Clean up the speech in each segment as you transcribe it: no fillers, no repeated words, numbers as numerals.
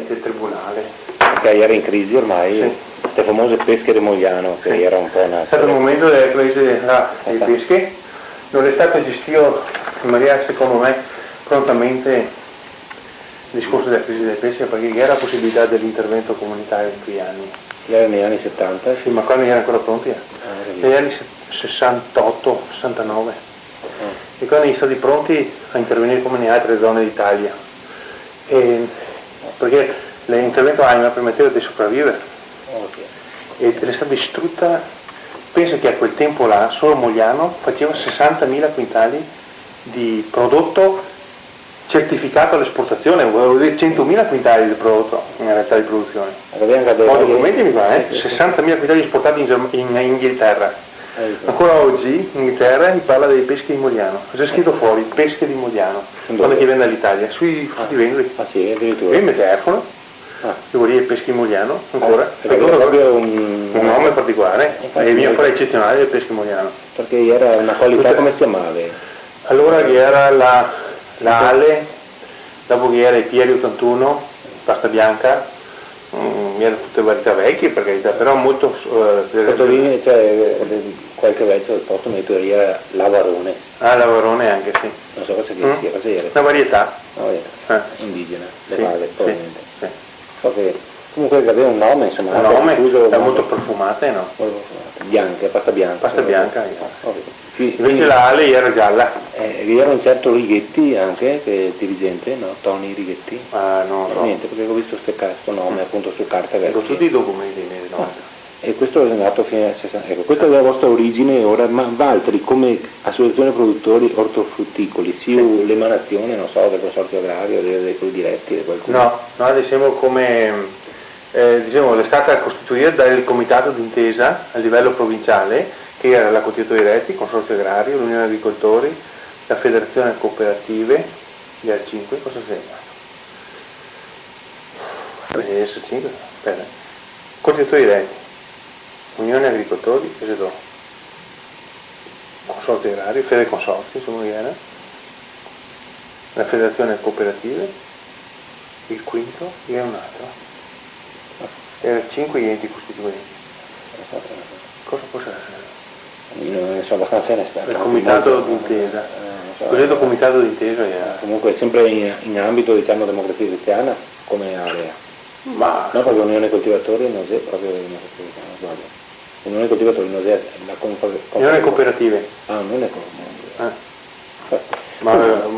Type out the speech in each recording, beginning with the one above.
tramite il tribunale. Perché era in crisi ormai, Sì. le famose pesche di Mogliano, che era un po' una... È stato il momento della crisi dei pesche, non è stato gestito in maniera secondo me prontamente il discorso della crisi delle pesche, perché era la possibilità dell'intervento comunitario in quegli anni. Era negli anni 70? Sì, ma quando erano ancora pronti? Negli anni 68, 69. E quando sono stati pronti a intervenire come nelle altre zone d'Italia. Perché l'intervento AIMA permetteva di sopravvivere. Ed è stata distrutta, penso che a quel tempo là, solo Mogliano faceva 60.000 quintali di prodotto certificato all'esportazione, volevo dire 100.000 quintali di prodotto in realtà di produzione. Ho documenti mi pare, 60.000 quintali esportati in Inghilterra. Ancora oggi in Inghilterra mi parla dei peschi di Mogliano, c'è scritto fuori pesche di Mogliano, quando che vende all'Italia, sui vendoli. Ah sì, addirittura. Io mi telefono, devo dire peschi di Mogliano, ancora, Perché era proprio un nome particolare, e viene fuori eccezionale del peschi di Mogliano. Perché era una qualità, come si chiamava? Allora che era la Ale, dopo che era i Pieri 81, pasta bianca, erano tutte varietà vecchie per carità, però molto... Sottolineo, cioè, qualche vecchio del posto era Lavarone. Ah, Lavarone anche, sì. Non so cosa sia, cosa era. Una varietà. Indigena, sì, locale, probabilmente. Sì. So che comunque aveva un nome, insomma. Un nome, era molto profumata, no? Bianca, pasta bianca. Pasta bianca, Invece la Ale era gialla. Vi era un certo Righetti anche, che è dirigente, no? Tony Righetti. Ah, no. Niente, perché ho visto questo nome appunto su carta vecchia. Con tutti i documenti nei nome. E questo è nato fino al 60. Ecco, questa è la vostra origine ora, ma Valtri come associazione produttori ortofrutticoli, sia l'emanazione, non so, del consorzio agrario, dei diretti, di qualcuno? No, noi siamo come, è stata costituita dal comitato d'intesa a livello provinciale, che era la Costituito Diretti, il Consorzio Agrario, l'Unione Agricoltori, la Federazione Cooperative, gli R5, cosa sembra? S5, aspetta. Costituito Diretti, Unione Agricoltori, SEDO, Consorzio Agrario, Fede Consorzi, insomma che era, la Federazione Cooperative, il quinto e un altro. Erano 5 gli enti costituenti. Cosa può essere? Io non sono abbastanza inesperto. Il comitato d'intesa. Cosiddetto comitato d'intesa era. Comunque sempre in ambito, diciamo, democrazia cristiana come area. Ma no, proprio Unione Coltivatori non è proprio sbaglio. Unione Coltivatori non è la Unione Cooperative. Ah, non è cooperativa.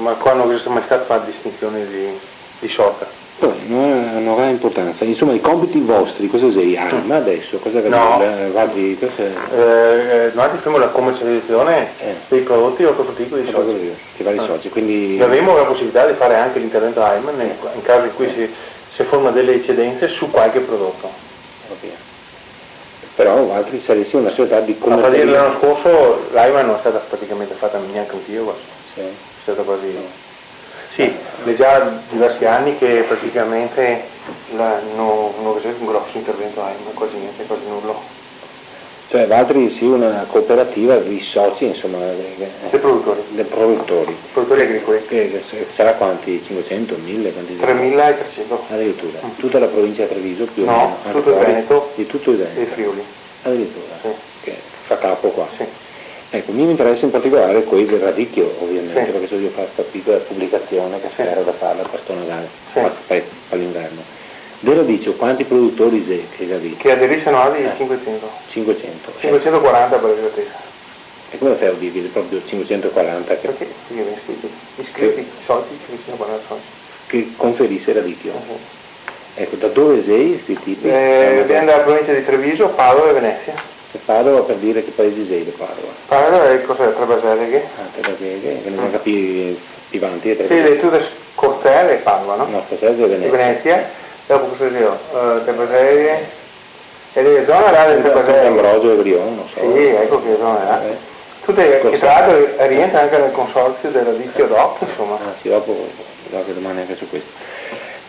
Ma qua non è mai stata fatta distinzione di sorta. Poi non ha importanza, insomma i compiti vostri, cosa sei? Arma adesso? Cosa no. Noi facciamo la commercializzazione dei prodotti ortofrutticoli di soci. Che vari soci, quindi... Abbiamo la possibilità di fare anche l'intervento AIMA in caso in cui si forma delle eccedenze su qualche prodotto. Però altri saresti una società di commercializzazione. L'anno scorso l'AIMA non è stata praticamente fatta neanche un tiro, sì. È stata quasi... Sì, è già diversi anni che praticamente non c'è un grosso intervento AIMA, quasi niente, quasi nulla. Cioè Valtri sì, una cooperativa di soci, insomma, dei produttori. Produttori agricoli. Che sarà quanti? 500, 1000? 3.300. Addirittura. Tutta la provincia di Treviso più o meno? No, tutto il Veneto. Di tutto il Veneto. E Friuli. Addirittura. Sì. Che fa capo qua. Sì. Ecco, mi interessa in particolare quelli del radicchio, ovviamente, perché io faccio questa piccola pubblicazione che spero da farla per l'inverno. Del radicchio, quanti produttori che aderiscono a 500. 500. 540 per esattezza. E come fai a dirvi proprio 540? Perché iscritti soci, 540 soci. Che conferisce radicchio. Ecco, da dove sei questi tipi? Viene dalla provincia di Treviso, Padova e Venezia. Padova, per dire che paesi sei di Padova? Padova è cos'è? Tre Baseleghe. Tre Baseleghe, che non capivi Pivanti e Tre Baseleghe. Sì, le tue Cortelle e Padova, no? No, Cortelle e Venezia. Venezia, dopo cosa io? Tre Baseleghe, e le zone là del Tre Baseleghe. Ambrogio e Brion, non so. Sì, ecco che zone là. Tutte, che tra l'altro rientra anche nel consorzio del radicchio DOC, insomma. Sì, dopo qualche domanda anche su questo.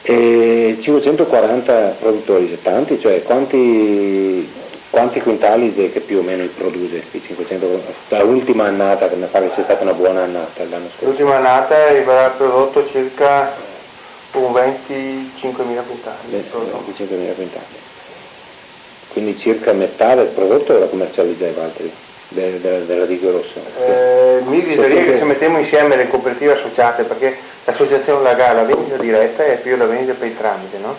E 540 produttori, tanti, cioè quanti quintali che più o meno produce? 500, l'ultima annata, che mi pare sia stata una buona annata l'anno scorso. L'ultima annata avrà prodotto circa Un 25.000 quintali. 25.000 quintali. Quindi circa metà del prodotto la commercializza ai Valtteri, del radicchio rosso. Mi diceria che se mettiamo insieme le cooperative associate, perché l'associazione la gara, la vendita diretta e più la vendita per il tramite, no?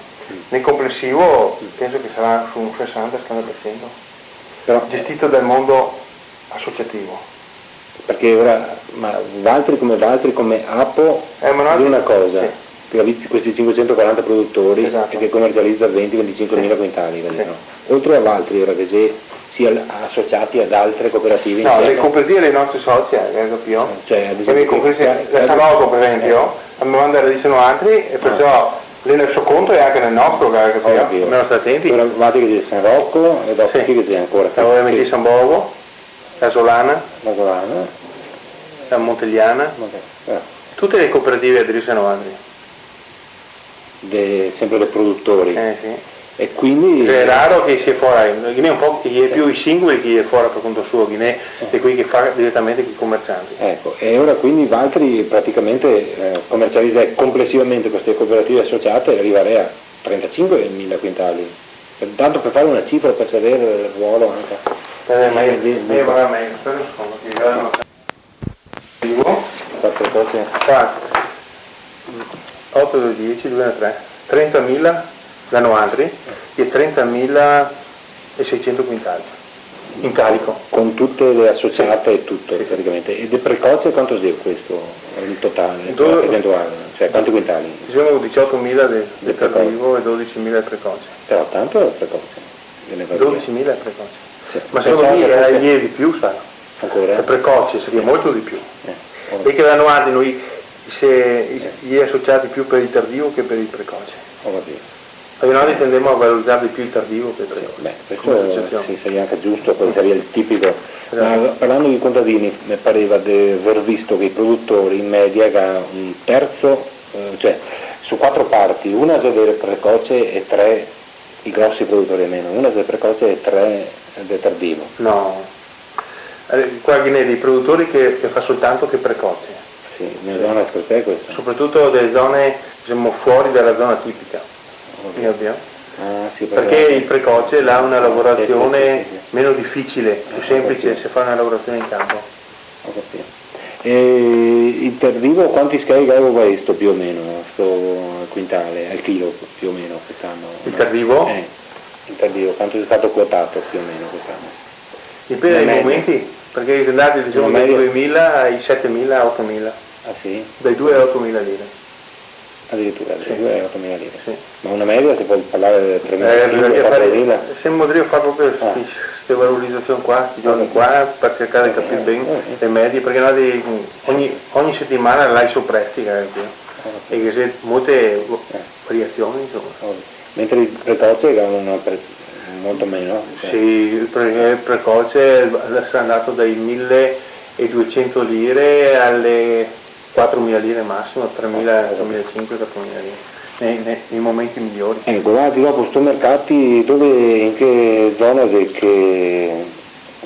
Nel complessivo penso che sarà su un 60-70%, Però, gestito dal mondo associativo. Perché ora, ma Valtteri come Apo, di una cosa, sì. che questi 540 produttori Esatto. e che commercializza 20-25.000 quintali, Sì. no? Oltre a Valtteri, ora che si è associati ad altre cooperative. No, le cooperative dei nostri soci, capito? Cioè, ad esempio, la Sanogo per esempio, a me manda radicono altri e perciò nel suo conto e anche nel nostro, capito? Dobbiamo stare attenti. Ora Valtteri che c'è San Rocco e dopo chi che c'è ancora? Ovviamente San Borgo, la Solana, la Montegliana, tutte le cooperative aderiscono altri. Sempre dei produttori. Sì. E quindi è raro che sia fuori, Guinea un po' chi è più i singoli, chi è fuori per conto suo, Guinea e qui che fa direttamente con i commercianti. Ecco, e ora quindi Valtteri praticamente commercializza complessivamente queste cooperative associate e arrivare a 35.000 quintali. Tanto per fare una cifra, per sapere il ruolo anche. Ma io vado meglio, aspetta un secondo, ti dico. 4 cose. 8, 10, 2, 3, 30.000 danno altri e 30.600 quintali in carico. Con tutte le associate e tutto praticamente. E del precoce quanto sia questo? Il totale, la percentuale? Cioè quanti quintali? Diciamo 18.000 del tardivo e 12.000 del precoce. Però tanto è il precoce. 12.000 è precoce. Sì. Ma secondo me è di più, sai? Ancora? Il precoce seria molto di più. E che danno altri noi gli associati più per il tardivo che per il precoce. Ho capito. Perché noi tendiamo a valorizzare di più il tardivo che il precoce. Questo sarebbe anche giusto, poi sarebbe il tipico. Ma parlando di contadini, mi pareva di aver visto che i produttori in media hanno un terzo, cioè su 4 parti, una del precoce e 3 i grossi produttori almeno, una del precoce e 3 del tardivo. No, qua Guinea dei produttori che fa soltanto che precoce. Sì, nella zona scorta questo. Soprattutto delle zone, diciamo, fuori dalla zona tipica. Sì, perché il precoce ha una lavorazione meno difficile, più semplice se fa una lavorazione in campo. Ho capito. E il tardivo quanti scarica questo più o meno, sto quintale, al chilo più o meno quest'anno? Il tardivo? Il tardivo, quanto è stato quotato più o meno quest'anno? Dipende dai momenti, perché sono andati diciamo dai 2.000 ai 7.000, 8.000. Ah sì? Dai 2 ai 8.000 lire. Addirittura, dai 2 ai 8.000 lire. Sì. Ma una media si può parlare di 3.000? Se potremmo fare proprio queste valorizzazioni qua, questi giorni qua, per cercare di capire bene le medie, perché noi ogni settimana là i suoi prezzi, e che c'è molte variazioni insomma. Mentre il precoce ha molto meno? Sì, il precoce è andato dai 1.200 lire alle 4.000 lire massimo, 3.000, 3.500, 4.000 lire, nei momenti migliori. Ecco, guardi dopo sto mercati, in che zona che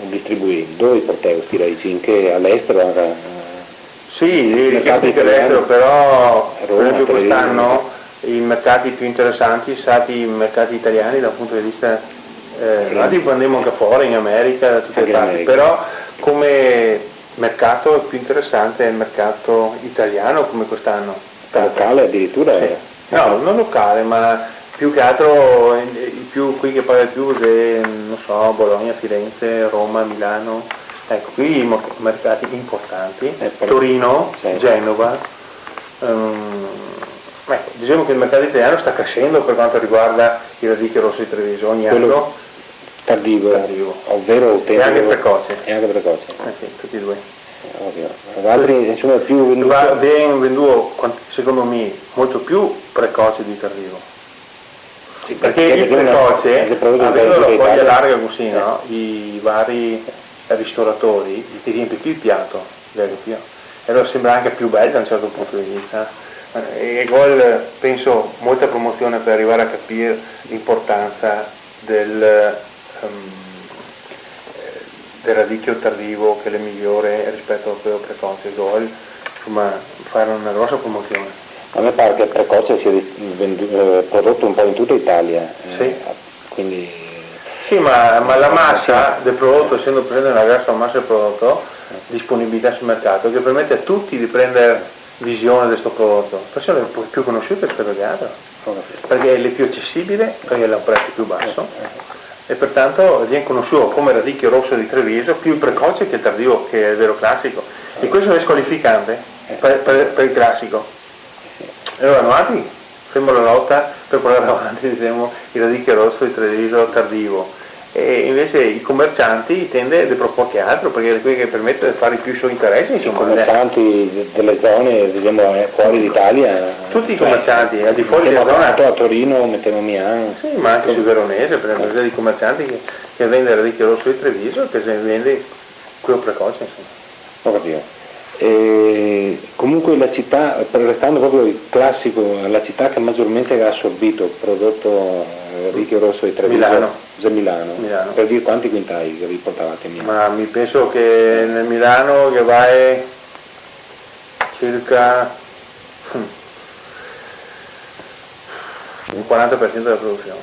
distribuì? Dove portavo questi radici? In che all'estero? Sì, i mercati all'estero, però per esempio quest'anno i mercati più interessanti sono stati i mercati italiani dal punto di vista, noi andiamo anche fuori in America, da tutte le parti, però come mercato più interessante è il mercato italiano come quest'anno. Locale addirittura? Sì. No, non locale, ma più che altro qui che paga più è, non so, Bologna, Firenze, Roma, Milano. Ecco, qui i mercati importanti, Torino, Genova. Ecco, diciamo che il mercato italiano sta crescendo per quanto riguarda i radicchi rossi di Treviso ogni anno. Tardivo, ovvero e anche precoce. Sì, tutti e due. Altri insomma più venduto. Va ben venduto, secondo me, molto più precoce di tardivo. Sì, perché il precoce, avendo la foglia larga così, no? I vari ristoratori ti riempie più il piatto, e allora sembra anche più bello da un certo punto di vista. E gol penso molta promozione per arrivare a capire l'importanza del radicchio tardivo che è il migliore rispetto a quello precoce, gol, insomma fare una grossa promozione. A me pare che il precoce sia prodotto un po' in tutta Italia, Sì. quindi... Sì, ma la massa del prodotto, essendo presente una grossa massa del prodotto, disponibilità sul mercato, che permette a tutti di prendere visione di questo prodotto, perciò è un po' più conosciuto rispetto agli altri, perché è più accessibile, perché ha un prezzo più basso, e pertanto viene conosciuto come radicchio rosso di Treviso più precoce che il tardivo, che è il vero classico, e questo è squalificante per il classico. E allora noi facciamo la lotta per portare avanti, diciamo, il radicchio rosso di Treviso tardivo, e invece i commercianti tendono a proporre altro, perché è quello che permette di fare più i suoi interessi. I commercianti delle zone, diciamo, fuori d'Italia, tutti i commercianti al di fuori della zona, a Torino, mettiamo Milano, sì, ma anche sul Veronese, per esempio, dei commercianti che vende il radicchio rosso di Treviso, che se vende quello precoce, insomma. Ho capito. Comunque la città, restando proprio il classico, la città che maggiormente ha assorbito il prodotto radicchio rosso di Treviso, Milano. Per dire quanti quintali che vi portavate a Milano? Ma mi penso che nel Milano che vai circa un 40% della produzione.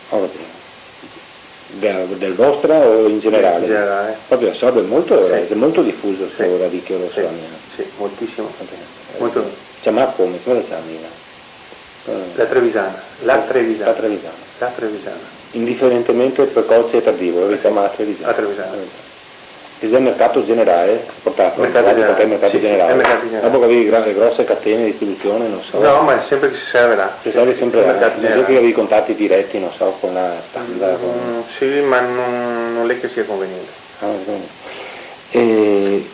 Ho capito. Del vostra o in generale? In generale. Proprio assorbe molto, sì. È molto diffuso questo sì. radicchio rosso a Milano. Sì, moltissimo. Molto. Ma come? Cosa c'è a Milano? La Trevisana. La Trevisana. Indifferentemente precoce e tardivo, lo diciamo la Trevisana. La Trevisana. È il mercato generale, portato mercato generale. Sì, dopo che avevi grosse catene di distribuzione, non so. No, ma è sempre che si serve là. Si serve sempre là. Non so che avevi contatti diretti, non so, con la Standard. Sì, ma non è che sia conveniente. E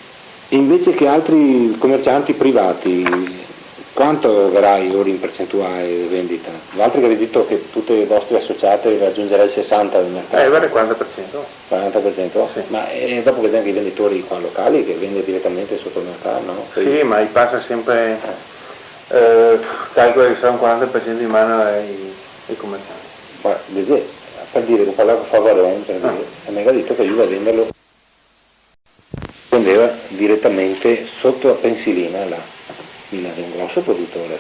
invece che altri commercianti privati, quanto verai ora in percentuale di vendita? L'altro che avete detto che tutte le vostre associate raggiungerà il 60% del mercato. Vale il 40%. 40%? Sì. Ma dopo che anche i venditori qua locali che vende direttamente sotto il mercato, no? Sì, ma passa sempre, calcola che sarà un 40% in mano ai commercianti. Ma per dire che parlavo favorevole, a me ha detto che io a venderlo vendeva direttamente sotto a Pensilina là. Milano è un grosso produttore,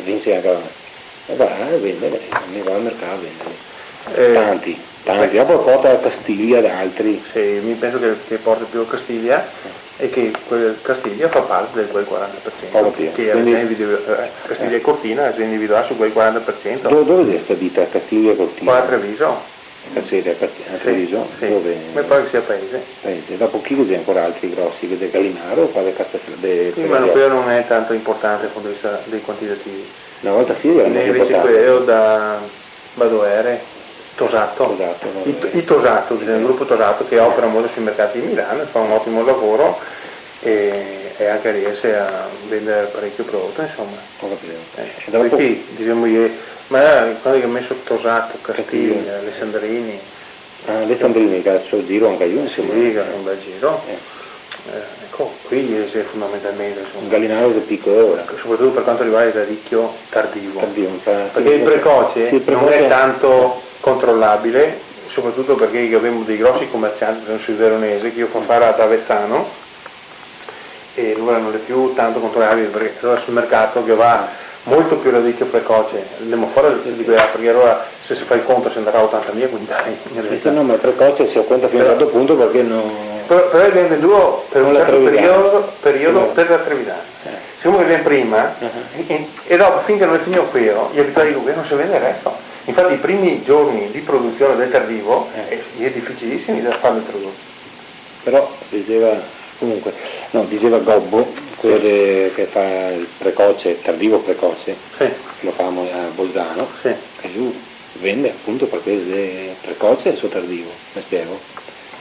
vince anche e va a vendere, mi va al mercato a vendere. Tanti, dopo porta a Castiglia da altri. Sì, mi penso che porta più a Castiglia e che Castiglia fa parte di quel 40%. Che Castiglia e Cortina si individuerà su quel 40%. Dove è stabilita Castiglia e Cortina? Qua a Treviso. A Treviso? Sì. Dove? Ma poi che sia paese. Dopo chi c'è ancora altri grossi, che c'è Gallinaro o qua del Castello? Sì, ma quello non è tanto importante dal punto di vista dei quantitativi. Una volta sì era molto invece quello da Badoere, Tosato, i Tosato, il gruppo Tosato che opera molto sui mercati di Milano, fa un ottimo lavoro e anche riesce a vendere parecchio prodotto, insomma. Perché diciamo ma quando ho messo Tosato, Castiglia, Alessandrini. Alessandrini che ha il suo giro anche io, insomma. Sì, che ha un bel giro. Ecco, qui è fondamentalmente insomma. Un Gallinaro del piccolo ora. Soprattutto per quanto riguarda il radicchio tardivo. Perché il precoce non è tanto controllabile, soprattutto perché abbiamo dei grossi commercianti, per esempio sul Veronese, che io faccio fare ad Avezzano, e allora non è più tanto controllabile, perché allora sul mercato che va molto più radicchio precoce, andiamo fuori di quella, perché allora se si fa il conto si andrà a 80.000 quintali in realtà. No, ma il precoce si conta fino a un certo punto perché non... Però viene venduto per un certo periodo per la Trevisana. Siccome che viene prima, e dopo finché non è finito quello, gli abituati di governo non si vede il resto. Infatti i primi giorni di produzione del tardivo è difficilissimo da farlo introdurre. Però diceva Gobbo, quello che fa il precoce, tardivo precoce, lo fa a Bolzano, e lui vende appunto perché il precoce è il suo tardivo, mi spiego?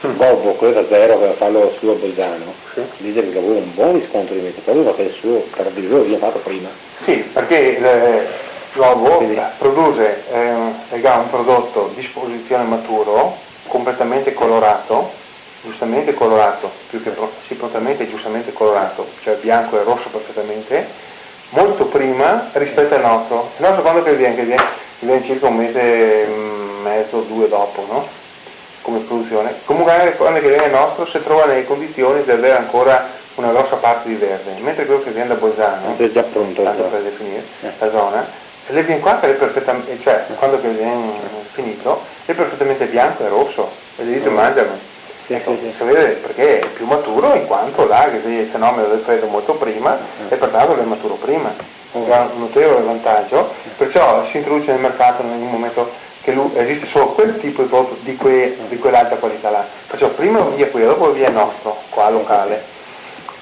Gobbo, quello da zero che fa lo suo a Bolzano, dice che lavora un buon riscontro invece, proprio perché il suo tardivo lo viene fatto prima. Sì, perché Gobbo produce un prodotto di disposizione maturo, completamente colorato, giustamente colorato, più che reciprocamente giustamente colorato, cioè bianco e rosso perfettamente, molto prima rispetto al nostro. Il nostro quando che viene circa un mese e mezzo, 2 dopo, no? Come produzione. Comunque quando che viene il nostro si trova nelle condizioni di avere ancora una grossa parte di verde, mentre quello che viene da Bolzano, è già pronto, tanto per definire la zona, le viene qua che è perfettamente, cioè quando che viene finito è perfettamente bianco e rosso e lì si mangiano. Ecco, si vede perché è più maturo in quanto là che il fenomeno del freddo molto prima e pertanto è maturo prima. Ha un notevole vantaggio, perciò si introduce nel mercato in un momento che esiste solo quel tipo di prodotto di quell'alta qualità là. Perciò prima via qui, dopo via nostro, qua locale.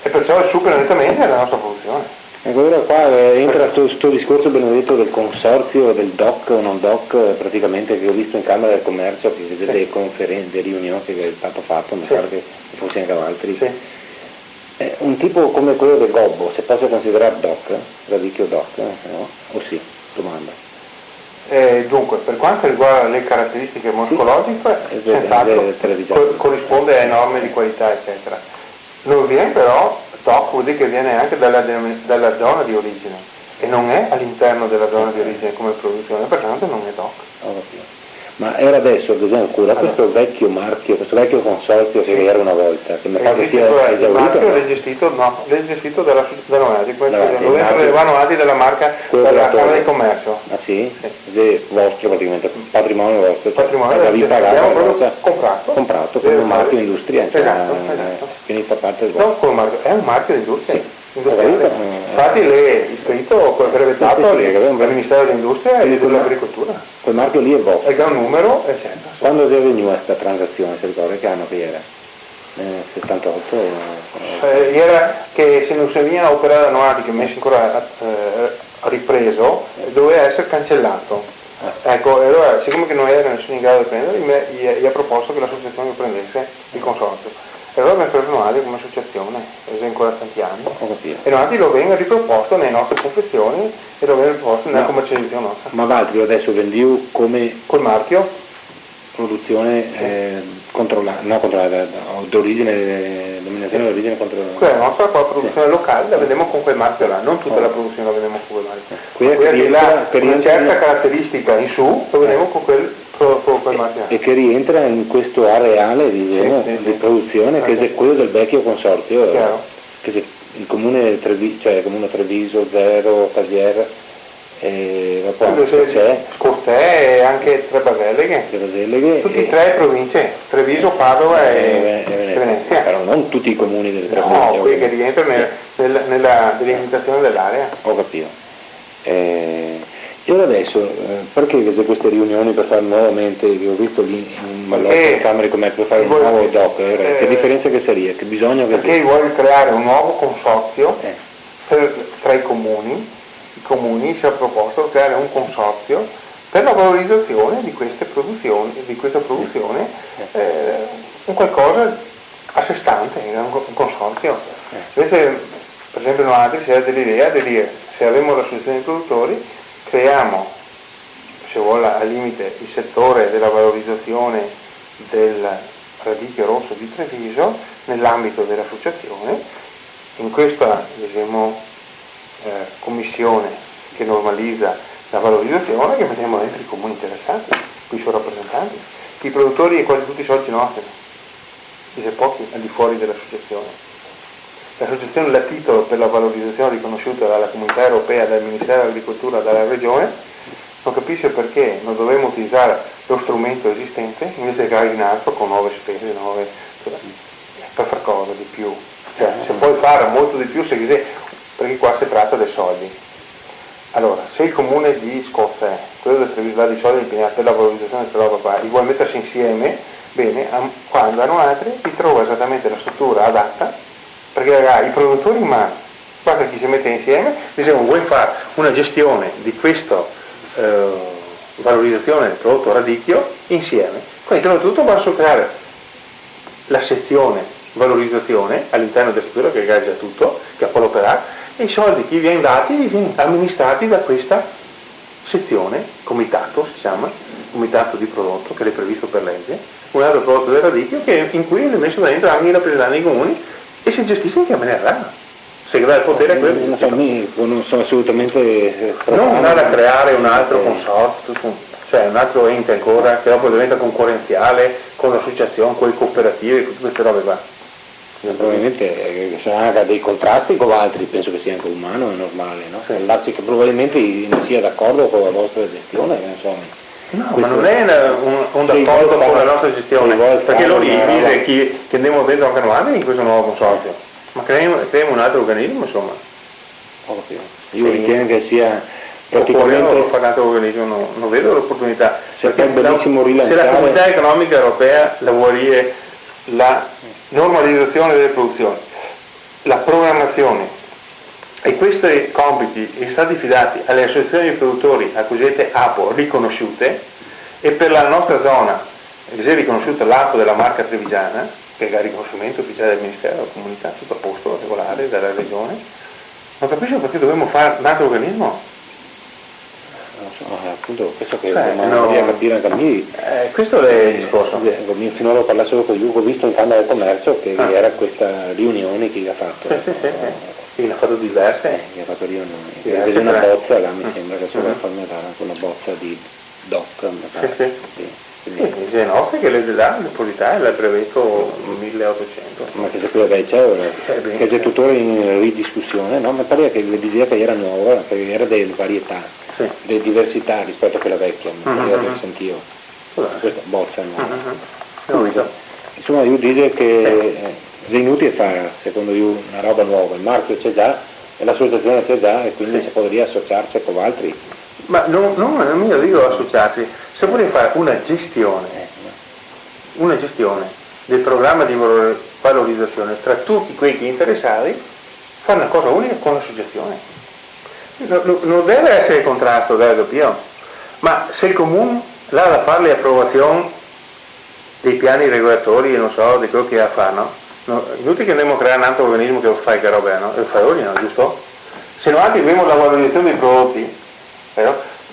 E perciò supera nettamente la nostra produzione. Ecco, ora qua entra questo discorso benedetto del consorzio, del DOC o non DOC, praticamente, che ho visto in Camera del Commercio, che vedete le conferenze, riunioni che è stato fatto, mi pare che fosse anche altri. Un tipo come quello del gobbo, se posso considerare DOC, radicchio DOC, no? O sì? Domanda. Dunque, per quanto riguarda le caratteristiche morfologiche, senz'altro corrisponde a norme di qualità, eccetera. Non viene però DOC, vuol dire che viene anche dalla zona di origine e non è all'interno della zona di origine come produzione, pertanto non è DOC. Ma era adesso, ad esempio, da questo vecchio marchio, questo vecchio consorzio che era una volta, che mi pare sia esaurito. Il marchio è gestito da Noati, le Noati della marca della Camera di Commercio. Ah sì? È vostro praticamente, patrimonio vostro, patrimonio comprato come un marchio industriale, esatto. Quindi fa parte del vostro. No, è un marchio di industria. Sì. Infatti l'è iscritto, brevettato al Ministero dell'Industria e dell'Agricoltura. Quel marchio lì è vostro. E che ha un numero, eccetera. Quando è venuta questa transazione, si ricorda che anno che era? 78? Era che se non si veniva a operare da Noati, che messo ancora ripreso, doveva essere cancellato. Ecco, allora siccome che non era nessuno in grado di prendere, gli ha proposto che l'associazione prendesse il consorzio. E allora abbiamo preso Noati come associazione, è ancora tanti anni. E Noati lo venga riproposto nelle nostre confezioni e lo venga riproposto nella commercializzazione nostra. Ma Valtrio adesso vendiamo come col marchio? Produzione controllata, no controllata, d'origine, dominazione d'origine controllata. Quella nostra qua produzione locale la vediamo con quel marchio là, non tutta la produzione la vediamo con quel marchio. Per una certa caratteristica in su lo vediamo con quel marchio. E che rientra in questo areale di produzione che è quello del vecchio consorzio, che il comune Treviso, Zero, Casier. C'è Scortè e anche Tre Baselleghe, tutti e tre province, Treviso, Padova e Venezia. Però non tutti i comuni delle tre province. No, quelli che rientrano nella delimitazione dell'area. Ho capito. E ora adesso, perché queste riunioni per fare nuovamente, ho visto lì in Mallorca, Camera di Commercio, per fare un nuovo DOC, che differenza che sarebbe? Che bisogno che sia? Perché vuole creare un nuovo consorzio tra i comuni si è proposto creare un consorzio per la valorizzazione di queste produzioni, di questa produzione, un qualcosa a sé stante, un consorzio. Invece, per esempio, noi si ha dell'idea di dire, se avremo l'associazione di produttori, creiamo, se vuole al limite, il settore della valorizzazione del radicchio rosso di Treviso nell'ambito dell'associazione, in questa, diciamo, commissione che normalizza la valorizzazione, che mettiamo dentro i comuni interessati, qui sono rappresentanti, i produttori e quasi tutti i soci nostri, dice pochi al di fuori dell'associazione. L'associazione la titolo per la valorizzazione riconosciuta dalla Comunità Europea, dal Ministero dell'Agricoltura, dalla Regione, non capisce perché non dovremmo utilizzare lo strumento esistente invece che creare in altro con nuove spese, per far cosa di più. Cioè, se puoi fare molto di più, perché qua si tratta dei soldi. Allora, se il comune di Scozia, quello del Treviso, di soldi impegnati per la valorizzazione di questa roba qua, li vuole mettersi insieme, bene, quando hanno altri, ti trova esattamente la struttura adatta, perché i produttori in mano, guarda chi si mette insieme, diciamo, vuoi fare una gestione di questa valorizzazione del prodotto radicchio insieme, quindi prima di tutto basta creare la sezione valorizzazione all'interno della struttura che è già tutto, che ha poi l'operato, e i soldi che viene dati vengono amministrati da questa sezione, comitato si chiama, comitato di prodotto che è previsto per legge, un altro prodotto del radicchio in cui è messo dentro anche i rappresentanti dei comuni e si gestisce in che maniera rara. Se dà il potere a quello. Non sono assolutamente non andare a creare un altro consorzio, cioè un altro ente ancora che dopo diventa concorrenziale con l'associazione, con le cooperative, con tutte queste robe qua. Probabilmente sarà dei contrasti con altri, penso che sia anche umano, è normale, no? Sì. Darsi che probabilmente ne sia d'accordo con la vostra gestione, insomma. No, ma non è un d'accordo con la nostra gestione, perché loro dice che andiamo dentro anche noi in questo nuovo consorzio, ma creiamo un altro organismo, insomma. Io ritengo che sia praticamente un altro organismo, non vedo l'opportunità. Se la Comunità Economica Europea lavora la normalizzazione delle produzioni, la programmazione, e questi compiti sono stati affidati alle associazioni di produttori, a cosiddette APO, riconosciute, e per la nostra zona si è riconosciuta l'APO della marca trevigiana, che è il riconoscimento ufficiale del Ministero della Comunità, tutto a posto, regolare, dalla Regione. Non capisco perché dovremmo fare un altro organismo. Non so, appunto, questo che bisogna capire anche a me. Questo è il discorso. Finora ho parlato solo con Yugo, ho visto in Camera del Commercio che era questa riunione che gli ha fatto. Sì, ne ha fatto diverse. Gli ha fatto riunioni. Vede una bozza, là mi sembra che solo farmi dare anche una bozza di DOC. Le nostre che le dà depositare il brevetto 1800. Ma che sapeva che c'è ora, che è tuttora in ridiscussione, no? Mi pare che le diceva che era nuova, che era delle varietà, delle diversità rispetto a quella vecchia, che sentivo. Questa bozza nuova. Insomma, io dico che è inutile fare, secondo io, una roba nuova, il marchio c'è già, e l'associazione c'è già, e quindi si podría associarsi con altri. Ma non io dico associarsi, se vuole fare una gestione del programma di valorizzazione tra tutti quei interessati, fare una cosa unica con l'associazione. Non deve essere contrasto, ma se il comune là da fare le approvazioni dei piani regolatori, non so, di quello che ha a fare, no? Inutile che andiamo a creare un altro organismo che lo fa che roba, no? E lo fa oggi, no? Giusto? Se no anche abbiamo la valorizzazione dei prodotti,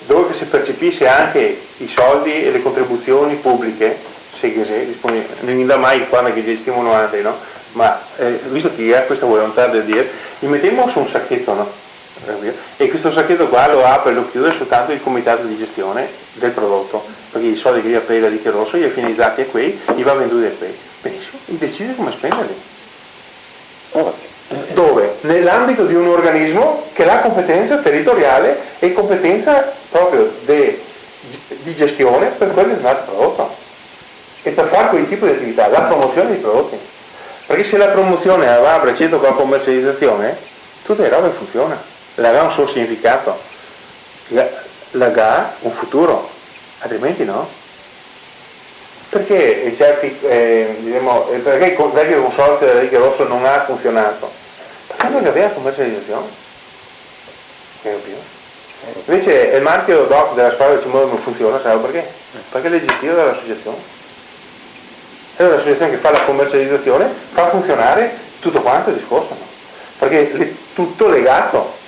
dove si percepisce anche i soldi e le contribuzioni pubbliche, se non da mai quando che gestiamo altri, no? Ma visto che ha questa volontà di dire, li mettiamo su un sacchetto, no? E questo sacchetto qua lo apre e lo chiude soltanto il comitato di gestione del prodotto, perché i soldi che gli ha preso da Dichio Rosso gli ha finalizzati a quei, gli va venduti a quei. Benissimo, e decide come spenderli. Dove? Nell'ambito di un organismo che ha competenza territoriale e competenza proprio di gestione per quel determinato prodotto e per fare quel tipo di attività, la promozione dei prodotti. Perché se la promozione va a braccetto con la commercializzazione, tutte le robe funzionano, la GA ha un suo significato, la GA ha un futuro, altrimenti no. Perché perché il vecchio consorzio del Dichio Rosso non ha funzionato? Perché non aveva commercializzazione. Invece il marchio DOC della squadra del Cimolo non funziona, sai perché? Perché è gestito dall'associazione. È l'associazione che fa la commercializzazione, fa funzionare tutto quanto il discorso, no? Perché è tutto legato.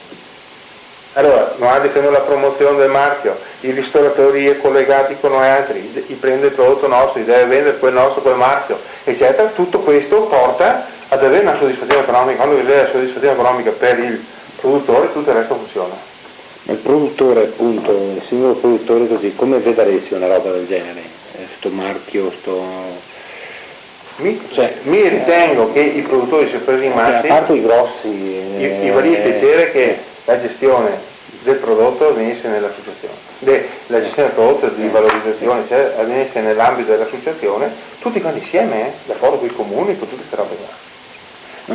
Allora, noi facciamo la promozione del marchio, i ristoratori collegati con noi altri, prende il prodotto nostro, deve vendere quel nostro, quel marchio, eccetera. Tutto questo porta ad avere una soddisfazione economica. Quando c'è la soddisfazione economica per il produttore, tutto il resto funziona. Il produttore, appunto, il singolo produttore così, come vedresti una roba del genere? Sto marchio, Mi ritengo che i produttori si presi in mano, a parte i grossi, mi farebbe piacere che la gestione del prodotto venisse nell'associazione, la gestione del prodotto di valorizzazione venisse nell'ambito dell'associazione, tutti quanti insieme, d'accordo con i comuni, con tutte queste robe qua.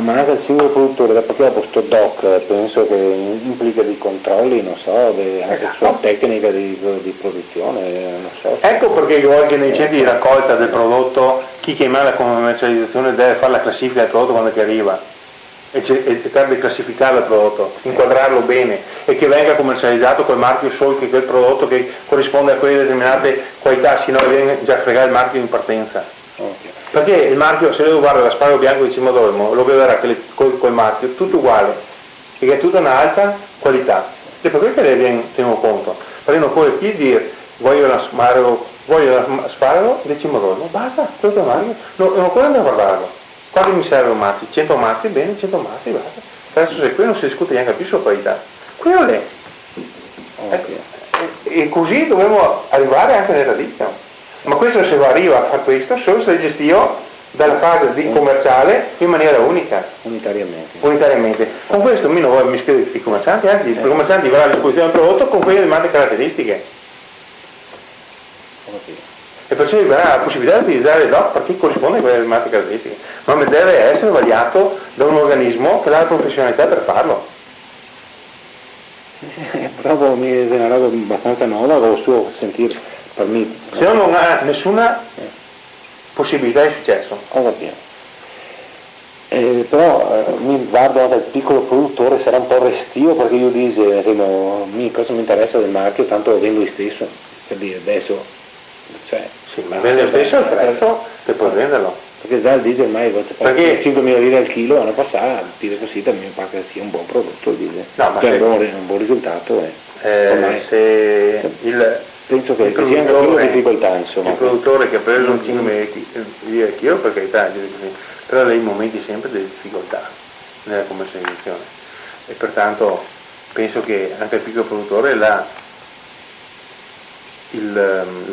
Ma anche il singolo produttore, perché dopo sto DOC penso che implica dei controlli, non so, anche sulla tecnica di produzione, non so. Ecco perché oggi nei centri di raccolta del prodotto chi chiama la commercializzazione deve fare la classifica del prodotto quando che arriva e cercare di classificare il prodotto, inquadrarlo bene e che venga commercializzato col marchio solo che quel prodotto che corrisponde a quelle determinate qualità, sino a viene già fregare il marchio in partenza. Perché il marchio, se devo guardare l'asparago bianco di Cimodolmo, lo vedrà col marchio tutto uguale, perché è tutta un'alta qualità. E per questo ne tengo conto. Perché non puoi più dire voglio l'asparago di Cimodolmo, basta, tutto il marchio, non ancora andare a guardarlo. Quando mi servono mazzi? 100 mazzi, bene, 100 mazzi, basta. Adesso se qui non si discute neanche più sulla qualità. Quello è. E così dobbiamo arrivare anche nella ditta. Ma questo se arriva a fare questo solo se gestito dalla fase di commerciale in maniera unica. Unitariamente. Con questo mi non vuoi mischiare i commercianti, anzi il commerciante avrà a disposizione del prodotto con quelle determinate caratteristiche. E perciò avrà la possibilità di utilizzare il DOC perché corrisponde a quelle determinate caratteristiche, ma deve essere vagliato da un organismo che ha la professionalità per farlo. Proprio mi è una roba abbastanza nuova, lo suo sentire per me. Se no non ha nessuna possibilità di successo. Però mi guardo anche il piccolo produttore, sarà un po' restio perché io dico, cosa mi interessa del marchio, tanto lo vendo io stesso, per dire adesso. Cioè, sì, ma vende lo stesso il prezzo e puoi venderlo. Perché già il diesel ormai perché 5.000 lire al chilo l'anno passato, dire così da me pare che sia un buon prodotto il diesel. No, ma cioè un buon risultato penso che sia anche una difficoltà, insomma. Il produttore che ha preso un 5.000 lire al chilo, per carità, però ha dei momenti sempre di difficoltà nella commercializzazione e pertanto penso che anche il piccolo produttore la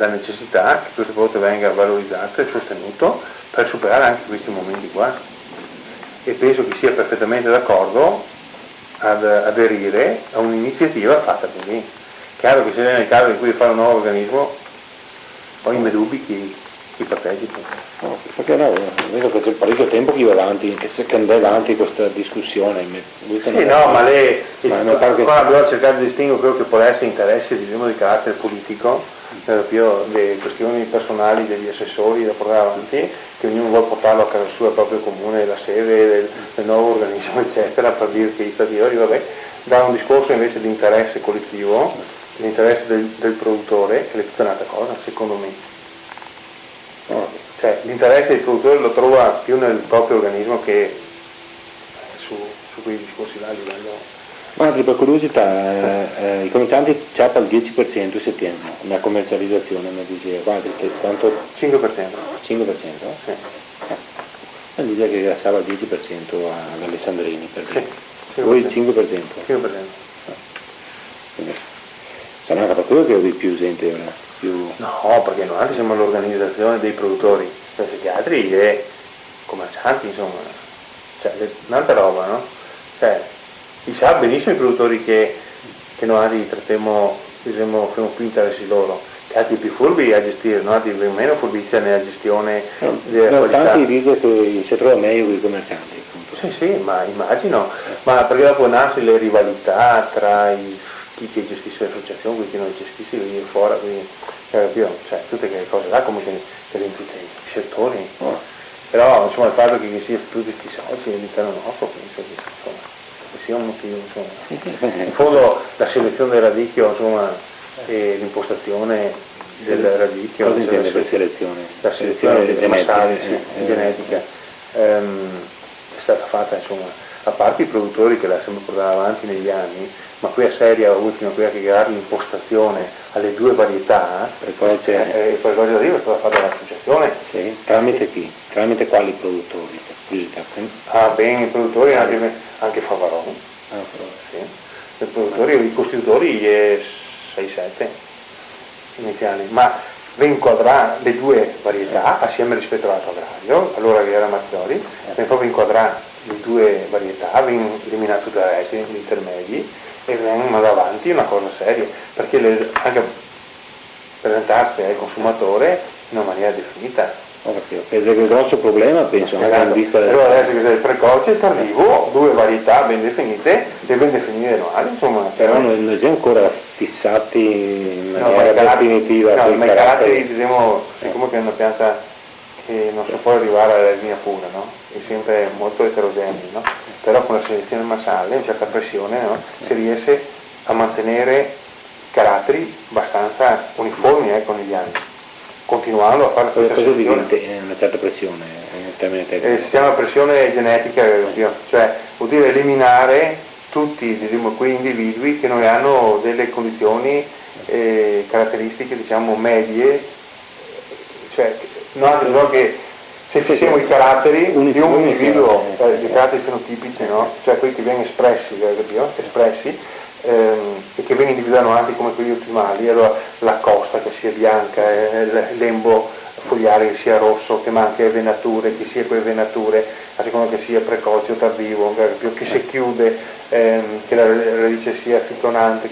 necessità che questo prodotto venga valorizzato e sostenuto per superare anche questi momenti qua, e penso che sia perfettamente d'accordo ad aderire a un'iniziativa fatta così. Chiaro che se nel caso in cui fare un nuovo organismo ho i miei dubbi chi partecipa. No, perché no, vedo che c'è parecchio tempo che va avanti, che andrà avanti questa discussione. Sì, no, ma qua dobbiamo cercare di distinguere quello che può essere interesse di carattere politico, le questioni personali degli assessori da portare avanti, che ognuno vuole portarlo a casa sua, al proprio comune, la sede del nuovo organismo, eccetera, per dire che vabbè, da un discorso invece di interesse collettivo, l'interesse del produttore, che è tutta un'altra cosa, secondo me. Cioè, l'interesse del produttore lo trova più nel proprio organismo che su quei discorsi là a livello. Ma per curiosità, i commercianti ciappa il 10% in settembre, una commercializzazione, mi diceva, guarda, quanto? 5%. 5%? Sì. Mi diceva che lasciava il 10% all'Alessandrini, perché sì, voi il 5%. 5%. Sarà anche per quello che ho più gente ora. No, perché noi anche siamo l'organizzazione dei produttori, penso che altri e commercianti, insomma, cioè un'altra roba, no? Cioè, si sa benissimo i produttori che noi trattiamo, diciamo, più interessi loro, che altri più furbi a gestire, no? Altri meno furbizia nella gestione della qualità. Tanti dicono che si trova meglio con i commercianti. Appunto. Sì, ma immagino, ma perché dopo nasce le rivalità tra chi che gestisce l'associazione, quelli che non gestisce, venire fuori, quindi, cioè tutte quelle cose là come che in tutti i settori. Però insomma il fatto che sia tutti questi soci all'interno nostro, penso che sia un motivo, insomma. In fondo la selezione del radicchio, insomma, e l'impostazione del radicchio, cosa intende per selezione? La selezione delle massali, genetica, è stata fatta, insomma, a parte i produttori che l'ha sempre portata avanti negli anni, ma qui a seria ultima, quella che dà l'impostazione alle due varietà, per cosa arriva è stata fatta dall'associazione. Sì, tramite chi? Tramite quali produttori? I produttori anche Favarone. Sì. I produttori, i costitutori 6-7 iniziali, ma inquadrà le due varietà assieme rispetto all'altro agrario, allora che era Mazzoli, proprio inquadrà le due varietà, viene eliminato tutti i resti, gli intermedi, e vengono avanti una cosa seria, perché anche presentarsi al consumatore in una maniera definita. Perché il grosso problema, penso, anche in vista allora adesso che sei precoce, tardivo, due varietà ben definite e ben definite annuali, insomma. Però non siamo ancora fissati in maniera definitiva. No, ma i caratteri, diciamo, siccome che è una pianta che non si può arrivare alla linea pura, no? È sempre molto eterogenea, no? Però con la selezione massale, una certa pressione, no? Si riesce a mantenere caratteri abbastanza uniformi negli anni, continuando a fare questa selezione. Una certa pressione in termini tecnici. Si chiama pressione genetica, cioè vuol dire eliminare tutti, diciamo, quei individui che non hanno delle condizioni caratteristiche, diciamo, medie, cioè che se fissiamo i caratteri di un individuo, i caratteri fenotipici, no? Cioè quelli che vengono espressi, e che vengono individuati anche come quelli ottimali, allora la costa che sia bianca, l'embo fogliare che sia rosso, che manchi venature, che sia quelle venature, a seconda che sia precoce o tardivo, che si chiude, che la radice sia fitonante,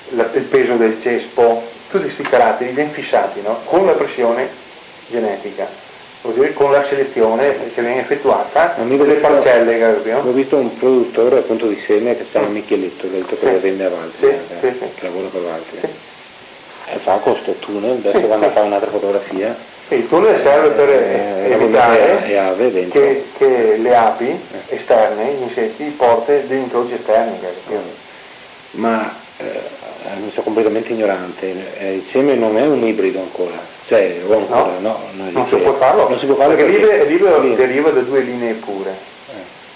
il peso del cespo, tutti questi caratteri ben fissati, no? Con la pressione genetica, vuol dire con la selezione che viene effettuata delle parcelle, capito? Ho visto un produttore appunto di seme che si chiama Micheletto, che lo vende a Valtri, che lavora per Valtri. E fa questo tunnel, adesso vanno a fare un'altra fotografia. Il tunnel serve per evitare che le api esterne, gli insetti, portino degli incroci esterni, capito? Ma mi sono completamente ignorante, il seme non è un ibrido ancora, cioè o ancora, non si può farlo, non si può farlo perché il libro deriva da due linee pure.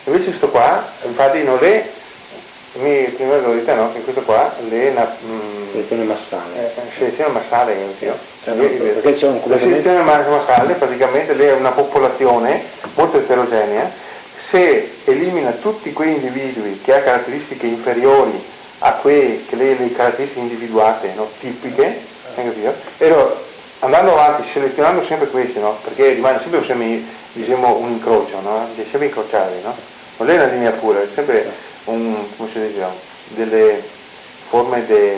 Invece questo qua, infatti non è, prima avevo detto no, che questo qua è una selezione massale. Selezione massale, perché c'è la selezione massale praticamente lei è una popolazione molto eterogenea, se elimina tutti quei individui che ha caratteristiche inferiori a quelle che le caratteristiche individuate, no, tipiche, andando avanti, selezionando sempre questi, no, perché rimane sempre diciamo, un incrocio, no, sempre incrociati, no? Non è una linea pura, è sempre come si dice, delle forme di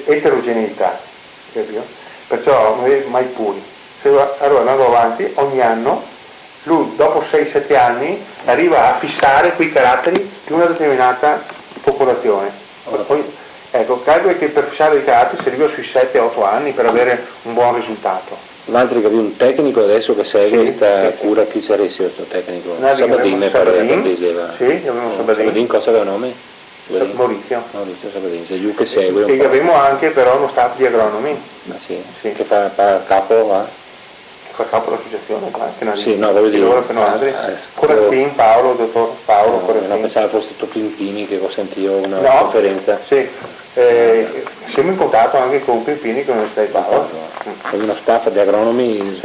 eterogeneità, capito? Perciò non è mai puri. Allora andando avanti, ogni anno lui dopo 6-7 anni arriva a fissare quei caratteri di una determinata popolazione. Poi, ecco, calcola che per fissare i caratteri si arriva sui 7-8 anni per avere un buon risultato. L'altro che un tecnico adesso che segue questa cura, chi sarebbe questo tecnico? Sabadin, Sì, abbiamo Sabadin. Cosa aveva nome? Maurizio Sabadin, c'è giù che segue. Che abbiamo anche però uno staff di agronomi. Che fa capo, va? Fa capo l'associazione, voglio dire. Corazzin, Paolo, dottor Paolo Corazzin. No, pensavo fosse tutto Pimpini che ho sentito una conferenza. Sì, siamo in contatto anche con Pimpini che non stai Paolo. C'è uno staff di agronomi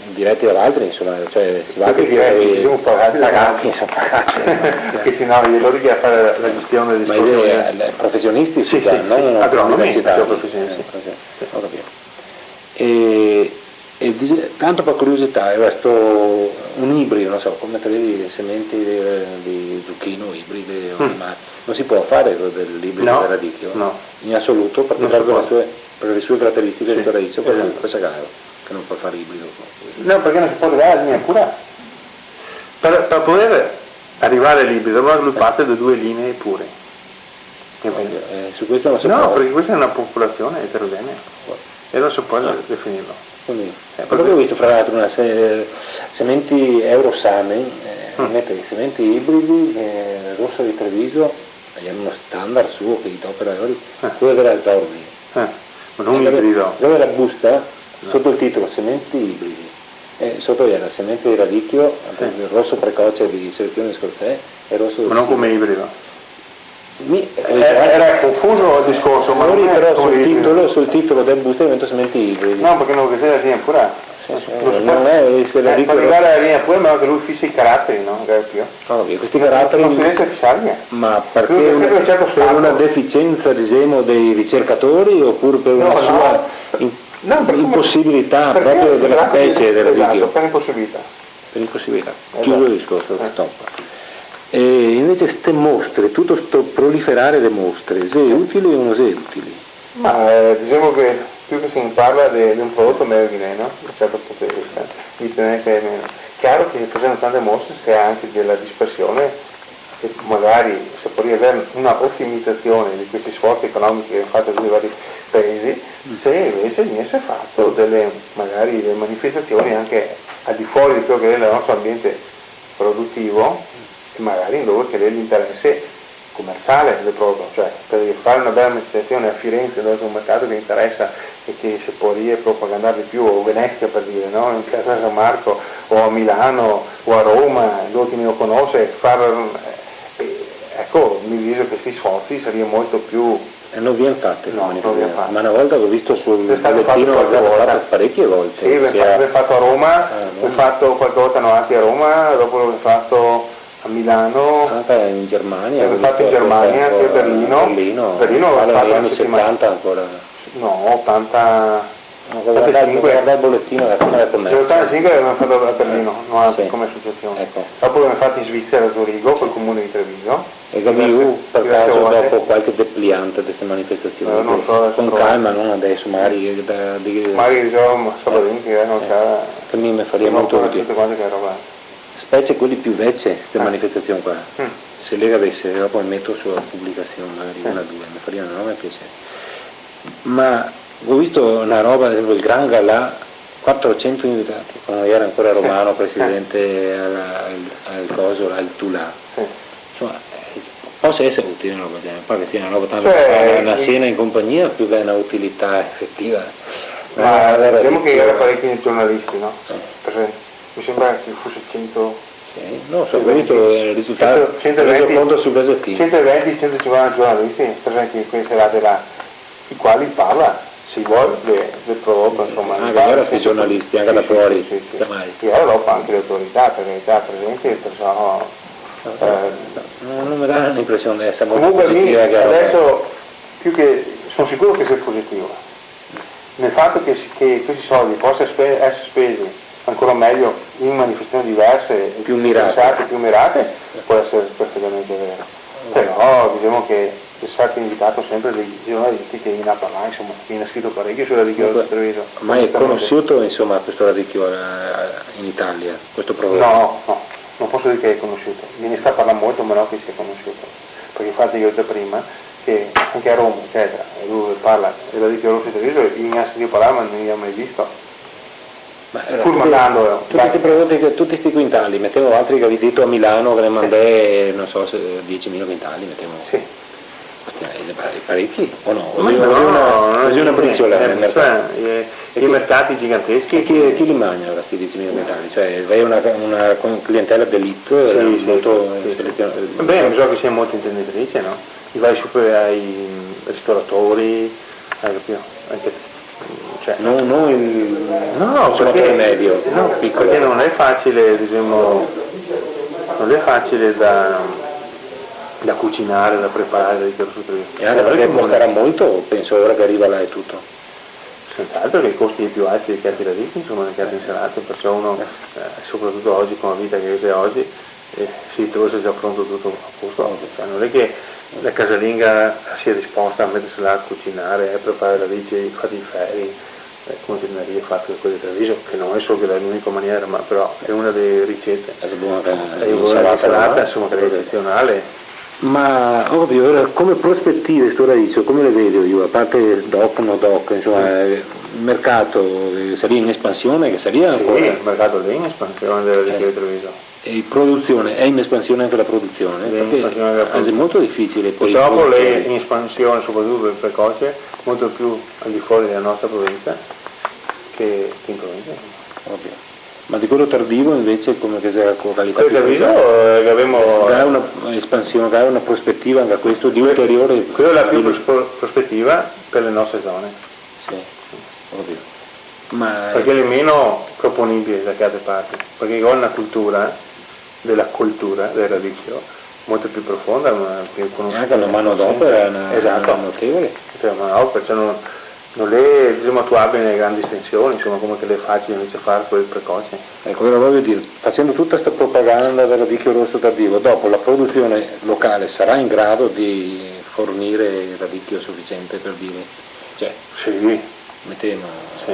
diretti dall'altri, insomma, cioè si va che siamo pagati, perché se no loro che a fare la gestione dei professionisti non agronomi, professionisti. Ho capito. E tanto per curiosità, questo un ibrido, non so, come te vedi, sementi di zucchino ibride, non si può fare dell'ibrido del radicchio? No. In assoluto, perché per le sue caratteristiche di radice, per questa gara, che non può fare ibrido. No, perché non si può arrivare alla linea pura. Per poter arrivare all'ibrido lui parte da due linee pure. Su questo non si può. No, perché questa è una popolazione eterogenea e non si può definirlo. Quello che ho visto fra l'altro una sementi Eurosame, mette sementi ibridi, rossa di Treviso, hanno uno standard suo che gli dà operatori, quello della Zordi. Ma non ibrido. Dove la busta, sotto il titolo sementi ibridi, sotto era sementi di radicchio, il rosso precoce di selezione scortè e rosso. Ma non come ibrido. Era confuso il discorso, ma non però sul titolo del busto diventa sementi ibridi. No, perché non c'è la linea pura. Non è se la per arrivare alla linea pura, ma che lui fissa i caratteri, no? Questi caratteri non si riesce a fissarli. Ma perché per una deficienza, diciamo, dei ricercatori oppure per una sua impossibilità proprio della specie del radicchio? Per impossibilità. Chiuso il discorso, stop. E invece queste mostre, tutto questo proliferare le mostre, se è utile o non è utile? Ma diciamo che più che si parla di un prodotto meglio di meno, da un certo punto di vista, dipende che è meno. Chiaro che facendo tante mostre si ha anche della dispersione e magari si può avere una ottimizzazione di questi sforzi economici che hanno fatto due vari paesi, se invece viene fatto delle magari delle manifestazioni anche al di fuori di quello che è il nostro ambiente produttivo, e magari dove che è l'interesse commerciale del prodotto, cioè per fare una bella manifestazione a Firenze dove c'è un mercato che interessa e che si può propagandare di più, o Venezia per dire, no? In Piazza San Marco o a Milano o a Roma, dove chi non lo conosce, ecco, mi dico che questi sforzi sarebbero molto più. E non viene fatto, ma una volta l'ho visto sul bollettino, l'ho fatto parecchie volte. Sì, l'abbiamo fatto a Roma, l'ho fatto qualche volta anche a Roma, dopo l'ho fatto a Milano, anche in Germania. l'ho fatto in Germania, anche a Berlino. Berlino l'ho fatto negli anni 70 ancora. No, 80. Guarda il bollettino della Camera di Commercio. Nel 85 l'abbiamo fatto a Berlino, sì. Come associazione. Ecco. Dopo l'abbiamo fatto in Svizzera a Zurigo, col comune di Treviso. E Gabriù per caso dopo qualche depliante di queste manifestazioni? Non so, con calma, non adesso, magari magari sabato non c'era. Che mi farebbe molto utile. Tutte quante che roba. Specie quelli più vecchi, queste manifestazioni qua. Se Lega avesse, dopo metto sulla pubblicazione, magari una o due, mi farebbe una roba piacere. Ma ho visto una roba, ad esempio il Gran Galà, 400 invitati, quando era ancora romano, presidente al Tulà. Insomma, possa essere utile una roba del genere, poi che sia una roba tanto una cena in compagnia più che una utilità effettiva. Ma vediamo che era parecchi giornalisti, no? Mi sembra che fosse 100. Sì, no, ho visto il risultato, 120 sul BSP. 120-150 giornalisti presenti in quelle serate là, i quali parla, si vuole, del prodotto, insomma. Anche erano giornalisti, anche da fuori. Sì. E allora dopo anche le autorità, perché già presenti, perciò. Non mi dà l'impressione di essere molto comunque positiva. Adesso più che sono sicuro che sia positivo. Nel fatto che questi soldi possano essere spesi ancora meglio in manifestazioni diverse, più mirate, può essere perfettamente vero. Però diciamo che è stato invitato sempre dei giornalisti che viene a parlare, insomma, viene scritto parecchio sulla radicchio di Treviso. Ma è conosciuto insomma questo radicchio in Italia, questo prodotto? No, non posso dire che è conosciuto, me ne sta parlando molto, ma non che sia conosciuto. Perché infatti io ho detto prima che anche a Roma, eccetera, e lui parla del radicchio rosso di Treviso, io mi ha sentito parlare ma non li ho mai visto. Pur mandando tutti questi prodotti, tutti questi quintali, mettevo altri che avevi detto a Milano che ne mandai, non so, 10.000 quintali, mettevo. Sì. Parecchi o no? Così una briciola nel mercato. I mercati giganteschi. Chi li mangia questi 10.000 quintali? Cioè, vai una clientela d'elite molto selezionata. Beh, bisogna che sia molto intenditrice, no? I vari ai ristoratori, anche. Cioè, no, perché medio, piccolo. Perché non è facile, diciamo, non è facile da cucinare, da preparare, e anche perché costerà molto, penso ora che arriva là e tutto. Senz'altro che i costi più alti dei piatti ricchi, insomma, dei piatti insalati, perciò uno, soprattutto oggi, con la vita che è oggi, si trova già pronto tutto a posto. Cioè, non è che la casalinga sia disposta a mettersi là a cucinare, a preparare radici, fatti i ferri, come tenerie fatte da quelle di Treviso, che non è solo che è l'unica maniera, ma però è una delle ricette. È una insalata, insomma, che è eccezionale. Ma ovvio, come prospettive sto radice, come le vedo io, a parte doc, no doc, insomma, il mercato sarebbe in espansione, che sarebbe ancora? Sì, il mercato è in espansione della ricetta di Treviso. E produzione, è in espansione anche la produzione? È molto difficile. Purtroppo lei è in espansione, soprattutto il precoce, molto più al di fuori della nostra provincia che in provincia. Ovvio. Ma di quello tardivo invece come che sarà qualità? Quello tardivo che abbiamo. Ha un'espansione, ha una prospettiva anche a questo di ulteriore. Quella è la più prospettiva per le nostre zone. Sì, ovvio. Perché è le meno proponibili da che altre parti, perché ho una cultura della cultura del radicchio molto più profonda, più conosciuta. Anche una mano d'opera notevole. Cioè non è, diciamo, attuabile nelle grandi estensioni, insomma, come che le è facile invece fare quel precoce. Ecco, però voglio dire, facendo tutta questa propaganda del radicchio rosso tardivo, dopo la produzione locale sarà in grado di fornire radicchio sufficiente per dire? Cioè, sì. Mi temo. Sì.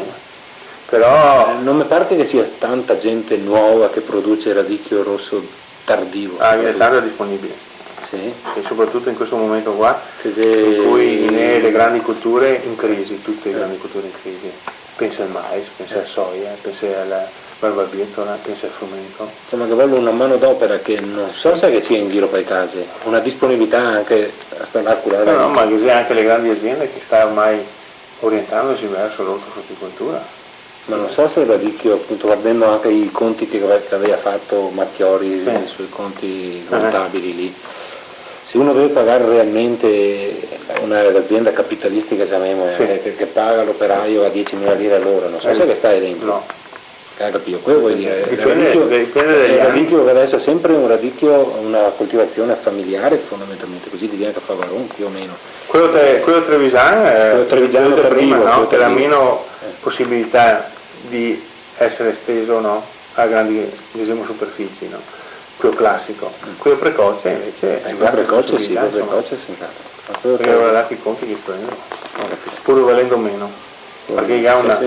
Però non mi pare che sia tanta gente nuova che produce radicchio rosso tardivo. È tanto disponibile. Sì. E soprattutto in questo momento qua, in cui le grandi culture in crisi, tutte le grandi culture in crisi. Pensa al mais, pensa alla soia, pensa alla barbabietola, pensa al frumento. Insomma, che voglio una mano d'opera che non so se che sia in giro per i casi, una disponibilità anche a stare a curare. No, ma che sia anche le grandi aziende che sta ormai orientandosi verso l'ortofrutticoltura. Ma non so se il radicchio, appunto, guardando anche i conti che aveva fatto Marchiori sui conti contabili lì, se uno deve pagare realmente un'azienda capitalistica che paga l'operaio a 10.000 lire all'ora, non so se che stai dentro. No. capito, quello vuol dire, dipende il radicchio deve essere sempre un radicchio, una coltivazione familiare fondamentalmente, così disegna che fa Varone più o meno. Quello Trevisan è Trevisan prima, no? Che ha tardivo. meno possibilità di essere esteso, no? A grandi, diciamo, superfici, no? Quello classico. Quello precoce invece è precoce sì, senz'altro. Perché ora dati i conti che si prendono, pur valendo meno. Perché ha una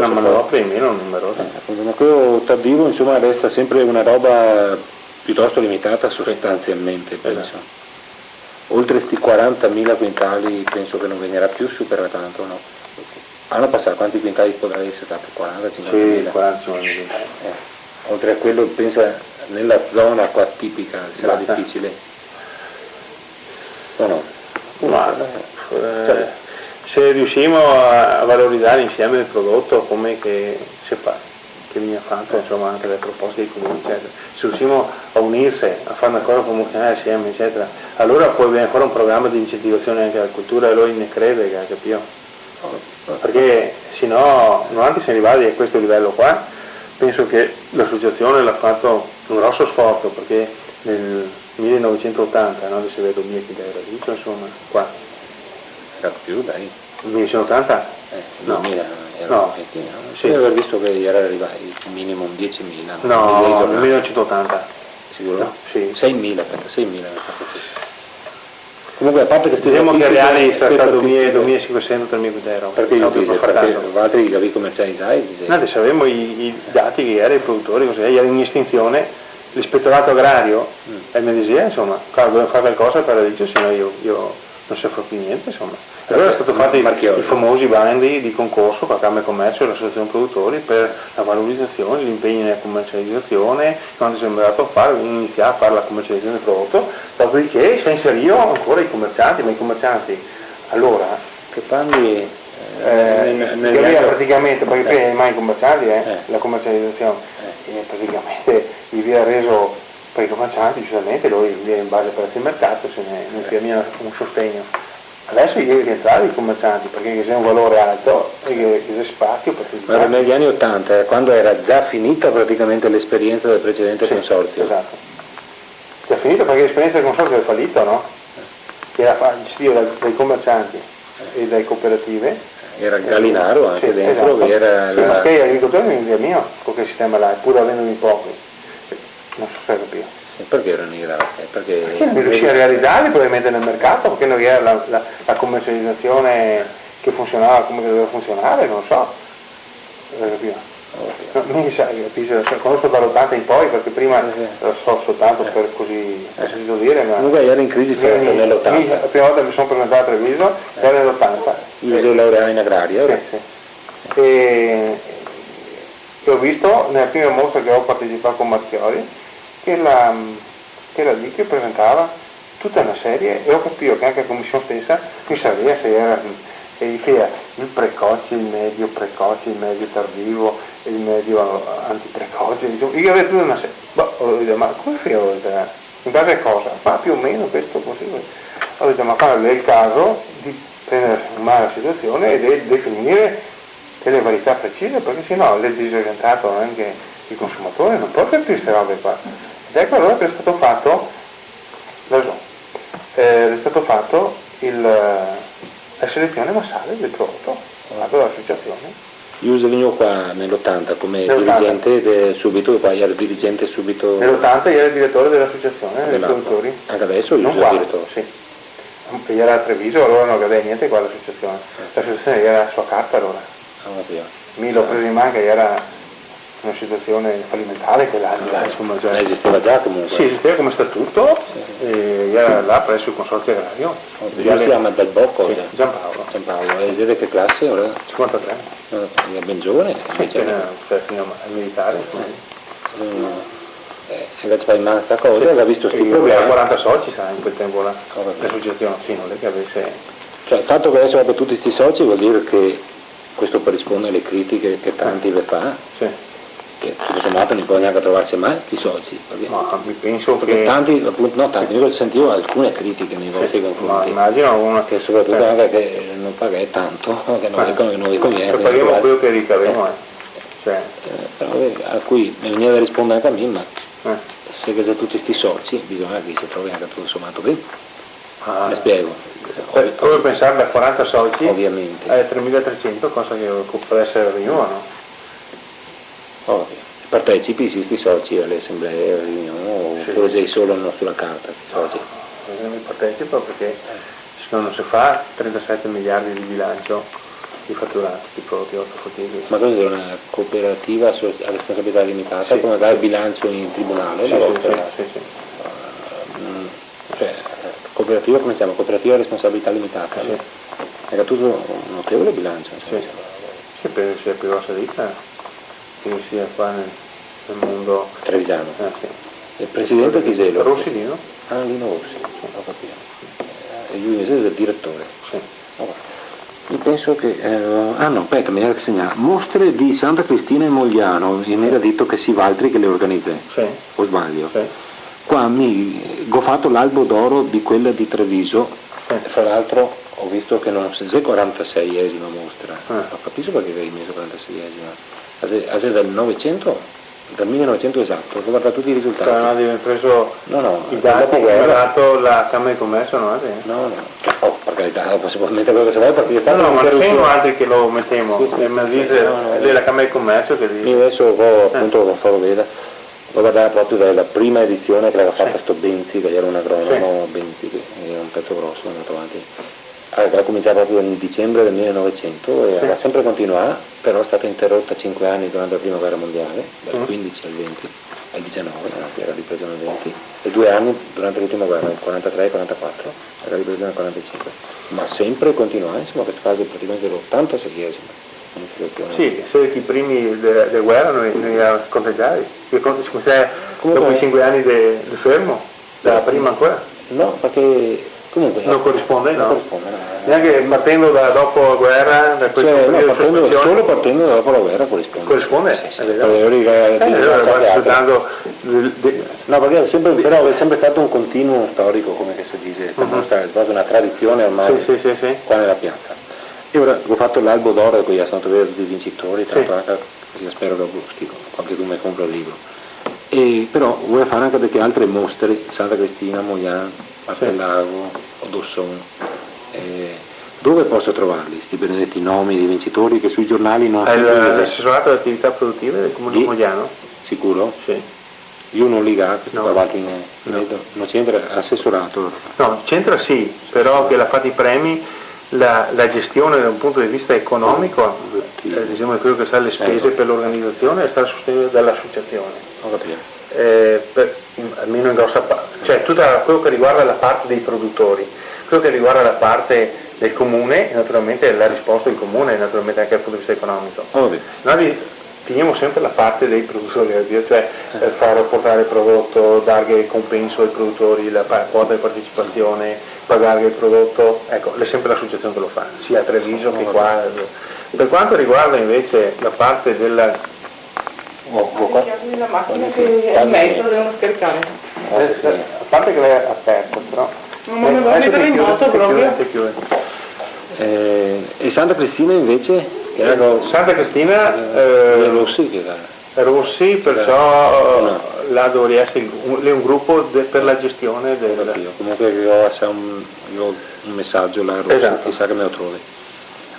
manodopera in meno numerosa. Ma quello tardivo insomma resta sempre una roba piuttosto limitata sostanzialmente, penso. Oltre questi 40.000 quintali penso che non venirà più supera tanto, no? L'anno passato quanti quintali potrà essere stato? 40-50.000? Sì, 40-50.000. Oltre a quello pensa nella zona qua tipica sarà difficile. O no? Se riusciamo a valorizzare insieme il prodotto come che viene fatto, insomma, anche le proposte dei comuni, eccetera, se riusciamo a unirsi, a fare una cosa promozionale assieme, eccetera, allora poi viene fuori un programma di incentivazione anche alla cultura e allora ne crede, capito? Perché se no, non anche se arrivati a questo livello qua, penso che l'associazione l'ha fatto un grosso sforzo, perché nel 1980, no, si vede 2000 radici, insomma, qua. Era più, dai. 1980? No, 2000 era un pochettino. Sì. Devo aver visto che era arrivato il minimum 10.000. No, nel 1980. Sicuro? No, sì. 6.000. Comunque a parte che diciamo che reali sarà stato 2.500-3.000 euro. Perché io dico, perché altri capi commercializzati? Noi adesso avevamo i dati che erano i produttori, così, era in estinzione, l'ispettorato agrario e mi diceva, insomma, dovevo fare qualcosa per la radice, se no io non so fare più niente, insomma. Allora sono stati fatti i famosi bandi di concorso con la Camera di Commercio e l'Associazione Produttori per la valorizzazione, gli impegni nella commercializzazione, quando si è andato a iniziare a fare la commercializzazione del prodotto, dopodiché si inserirono ancora i commercianti, ma i commercianti allora che fanno praticamente, perché prima mai i commercianti, la commercializzazione, praticamente gli viene reso per i commercianti, giustamente loro gli viene in base al prezzo del mercato, se ne firmano un sostegno. Adesso gli devi rientrare i commercianti perché c'è un valore alto e c'è spazio per tutti. Ma era negli anni 80, quando era già finita praticamente l'esperienza del precedente consorzio. Esatto. Già finita perché l'esperienza del consorzio è fallito, no? Che era gestito dai commercianti e dalle cooperative. Era Gallinaro anche dentro, esatto. Era sì, ma che l'agricoltore non è mio, con quel sistema là, pur avendone pochi. Non so se capire. Perché erano i grassi? Perché non riusciva a realizzarli probabilmente nel mercato, perché non era la commercializzazione che funzionava come doveva funzionare, non so. Non sa, conosco dall'80 in poi, perché prima lo so soltanto per così, ho sentito dire, ma comunque era in crisi forte nell'80. La prima volta che mi sono presentato a Treviso era nell'80. Io sono laureato in agraria. Sì. E ho visto nella prima mostra che ho partecipato con Marchiori che la DIC presentava tutta una serie e ho capito che anche la commissione stessa mi sapeva se era il precoce, il medio precoce, il medio tardivo, il medio antiprecoce, io avevo tutta una serie, ho detto, ma come fai in base a cosa? Ma più o meno questo così. Ho detto, ma è il caso di prendere male la situazione e di definire delle varietà precise, perché sennò è disorientato anche il consumatore, non può capire queste robe qua. Ed ecco allora che è stato fatto, la selezione massale del prodotto, fatto dall'associazione. Io venivo qua nell'80 come dirigente subito, poi ero dirigente subito. Nell'80 io ero il direttore dell'associazione dei produttori. Anche adesso io sono direttore? Sì. Io era a Treviso, allora non aveva niente qua l'associazione. L'associazione era la sua carta allora. Mi l'ho preso in mano che era una situazione fallimentare che insomma già esisteva già comunque. Sì, esisteva come statuto e era là presso il consorzio agrario. Si chiama Del Bocco? Sì, Giampaolo. E siete che classe ora? 53. È ben giovane? Sì, fino al militare. Invece poi in questa cosa aveva visto questi problemi. 40 soci in quel tempo là, l'associazione, sì, non è che avesse. Cioè il fatto che adesso abbia tutti questi soci vuol dire che questo corrisponde alle critiche che tanti le fa. Sì. Che tutto sommato non può neanche trovarsi mai questi soci. Ma mi penso perché che. Tanti, appunto, io sentivo alcune critiche nei vostri confronti. Ma immagino una che soprattutto anche che non paghi tanto, che non vi conviene. Che paghiamo quello che ricaviamo. Cioè. Però a cui mi veniva da rispondere anche a me, ma se che tutti questi soci, bisogna che si trovi anche tutto sommato bene. Mi spiego. Come pensare da 40 soci ovviamente. 3.300, cosa che può essere riunione. Ovvio. Partecipi, questi soci alle assemblee, alle riunioni, oppure sei solo sulla carta, soci? Non partecipo perché se no non si fa 37 miliardi di bilancio di fatturato, di prodotti ortofrutticoli. Ma cosa è una cooperativa a responsabilità limitata, come dà il bilancio in tribunale? Sì. Cioè, cooperativa come si chiama? Cooperativa a responsabilità limitata. Sì. È tutto un notevole bilancio. Sì, penso sia più grossa ditta che sia qua nel mondo trevigiano. Sì. Il presidente Chiselo? Rossi Lino. Ah, Lino Rossi, ho capito. E lui invece è il direttore. Sì. Io penso che... aspetta, mi era che segnare. Mostre di Santa Cristina e Mogliano, mi era detto che si Valtri che le organizza. Sì. O sbaglio? Sì. Qua ho fatto l'albo d'oro di quella di Treviso, fra l'altro ho visto che non si è 46esima mostra, ho capito perché avevi messo 46esima, a dal 900, dal 1900 esatto, ho guardato tutti i risultati. Non avevi preso i dati che ha dato la Camera di Commercio, no? No, per carità, dopo si può mettere quello che si vuole perché no, ma non sono altri che lo mettiamo, mi dice lei la Camera di Commercio che dice. Io adesso appunto farò vedere. Lo guardare proprio dalla prima edizione che l'aveva fatta sto Benzi, che era un agronomo Benzi, che era un pezzo grosso, andato avanti. Aveva cominciato proprio nel dicembre del 1900 e aveva sempre continuato, però è stata interrotta 5 anni durante la prima guerra mondiale, dal 15 al 20, al 19, era ripresa nel 20, e 2 anni durante l'ultima guerra, nel 43 e 44, era ripresa nel 45. Ma sempre continuava, insomma, questa fase praticamente dell'86esima. Sì, sono i primi della guerra noi conteggiavi, dopo i 5 anni del fermo, dalla prima ancora? No, perché comunque non corrisponde, no? Corrisponde, no. Neanche partendo da dopo la guerra, da questo periodo solo partendo da dopo la guerra corrisponde. Corrisponde? Sì. No, perché però è sempre stato un continuo storico, come che si dice, è stata una tradizione ormai qua nella piazza. E ora ho fatto l'albo d'oro, poi sono venuti tutti i vincitori, io spero dopo qualche tu mi compra il libro. Però vuoi fare anche delle altre mostre, Santa Cristina, Mogliano, Martellago, Odosson. Dove posso trovarli, questi benedetti nomi di vincitori che sui giornali non hanno l'assessorato alle attività produttive del Comune di Mogliano? Sicuro? Sì. Io non liga, non c'entra assessorato? No, c'entra sì, però che l'ha fatto i premi. La gestione da un punto di vista economico, diciamo quello che sa le spese per l'organizzazione è stata sostenuta dall'associazione. Ho capito. Almeno in grossa parte, cioè tutto quello che riguarda la parte dei produttori, quello che riguarda la parte del comune, naturalmente la risposta del comune, naturalmente anche dal punto di vista economico. Noi teniamo sempre la parte dei produttori, cioè far portare il prodotto, dare compenso ai produttori, la quota di partecipazione, pagare il prodotto, ecco, è sempre l'associazione che lo fa, sia a Treviso che qua. Per quanto riguarda invece la parte della... la macchina che è in mezzo, devono scaricare. A parte che l'hai aperto, però... Non me ne vuoi mettere in moto proprio? E Santa Cristina invece? Santa Cristina Rossi, perciò là dovrebbe essere un gruppo per la gestione del... Comunque io ho un messaggio là Rossi, chissà che me lo trovi.